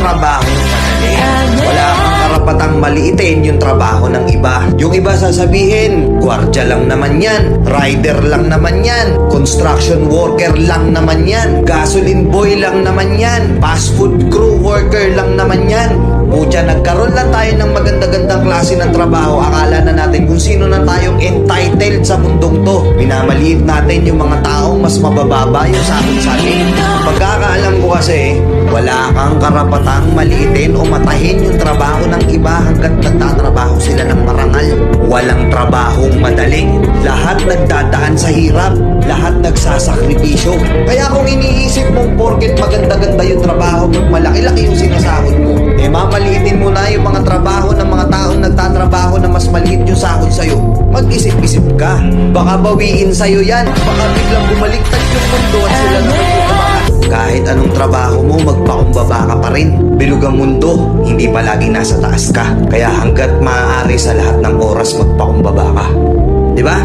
trabahong madali. Wala kang karapatang maliitin yung trabaho ng iba. Yung iba sasabihin, gwardiya lang naman yan, rider lang naman yan, construction worker lang naman yan, gasoline boy lang naman yan, fast food crew worker lang naman yan. Pucha, nagkaroon lang tayo ng maganda-gandang klase ng trabaho. Akala na natin kung sino na tayong entitled sa mundong to. Minamaliit natin yung mga taong mas mabababa yung sahod sa atin. Pagkakaalam ko kasi, wala kang karapatang maliitin o matahin yung trabaho ng iba hanggat nagtatrabaho sila ng marangal. Walang trabahong madali. Lahat nagdadaan sa hirap. Lahat nagsasakripisyo. Kaya kung iniisip mong porket maganda-ganda yung trabaho mo, malaki-laki yung sinasahod mo, mamaliitin mo na yung mga trabaho ng mga taong nagtatrabaho na mas maliit yung sahod sa'yo. Mag-isip-isip ka. Baka bawiin sa'yo yan. Baka biglang bumaliktad yung mundo at sila naman yung umangat. Kahit anong trabaho mo, magpakumbaba ka pa rin. Bilog ang mundo, hindi palagi nasa taas ka. Kaya hanggat maaari sa lahat ng oras, magpakumbaba ka. Diba?